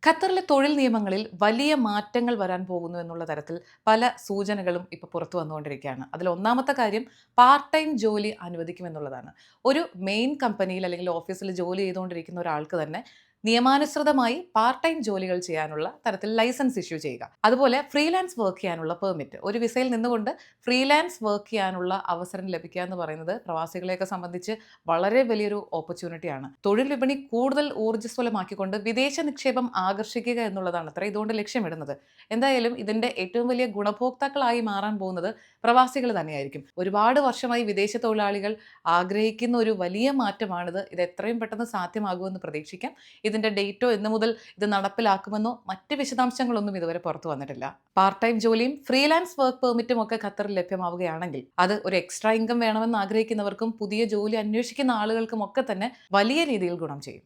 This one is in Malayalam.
ഖത്തറിലെ തൊഴിൽ നിയമങ്ങളിൽ വലിയ മാറ്റങ്ങൾ വരാൻ പോകുന്നു എന്നുള്ള തരത്തിൽ പല സൂചനകളും ഇപ്പോൾ പുറത്തു വന്നുകൊണ്ടിരിക്കുകയാണ്. അതിൽ ഒന്നാമത്തെ കാര്യം പാർട്ട് ടൈം ജോലി അനുവദിക്കുമെന്നുള്ളതാണ്. ഒരു മെയിൻ കമ്പനിയിൽ അല്ലെങ്കിൽ ഓഫീസിൽ ജോലി ചെയ്തുകൊണ്ടിരിക്കുന്ന ഒരാൾക്ക് തന്നെ നിയമാനുസൃതമായി പാർട്ട് ടൈം ജോലികൾ ചെയ്യാനുള്ള തരത്തിൽ ലൈസൻസ് ഇഷ്യൂ ചെയ്യുക. അതുപോലെ ഫ്രീലാൻസ് വർക്ക് ചെയ്യാനുള്ള പെർമിറ്റ്. ഒരു വിസയിൽ നിന്നുകൊണ്ട് ഫ്രീലാൻസ് വർക്ക് ചെയ്യാനുള്ള അവസരം ലഭിക്കുക എന്ന് പറയുന്നത് പ്രവാസികളെയൊക്കെ സംബന്ധിച്ച് വളരെ വലിയൊരു ഓപ്പർച്യൂണിറ്റിയാണ്. തൊഴിൽ വിപണി കൂടുതൽ ഊർജ്ജസ്വലമാക്കിക്കൊണ്ട് വിദേശ നിക്ഷേപം ആകർഷിക്കുക എന്നുള്ളതാണ് അത്ര ഇതുകൊണ്ട് ലക്ഷ്യമിടുന്നത്. എന്തായാലും ഇതിന്റെ ഏറ്റവും വലിയ ഗുണഭോക്താക്കളായി മാറാൻ പോകുന്നത് പ്രവാസികൾ തന്നെയായിരിക്കും. ഒരുപാട് വർഷമായി വിദേശ തൊഴിലാളികൾ ആഗ്രഹിക്കുന്ന ഒരു വലിയ മാറ്റമാണിത്. ഇത് എത്രയും പെട്ടെന്ന് സാധ്യമാകുമെന്ന് പ്രതീക്ഷിക്കാം. ഇതിന്റെ ഡേറ്റോ എന്ന് മുതൽ ഇത് നടപ്പിലാക്കുമെന്നോ മറ്റ് വിശദാംശങ്ങളൊന്നും ഇതുവരെ പുറത്തു വന്നിട്ടില്ല. പാർട്ട് ടൈം ജോലിയും ഫ്രീലാൻസ് വർക്ക് പെർമിറ്റും ഒക്കെ ഖത്തറിൽ ലഭ്യമാവുകയാണെങ്കിൽ അത് ഒരു എക്സ്ട്രാ ഇൻകം വേണമെന്ന് ആഗ്രഹിക്കുന്നവർക്കും പുതിയ ജോലി അന്വേഷിക്കുന്ന ആളുകൾക്കും ഒക്കെ തന്നെ വലിയ രീതിയിൽ ഗുണം ചെയ്യും.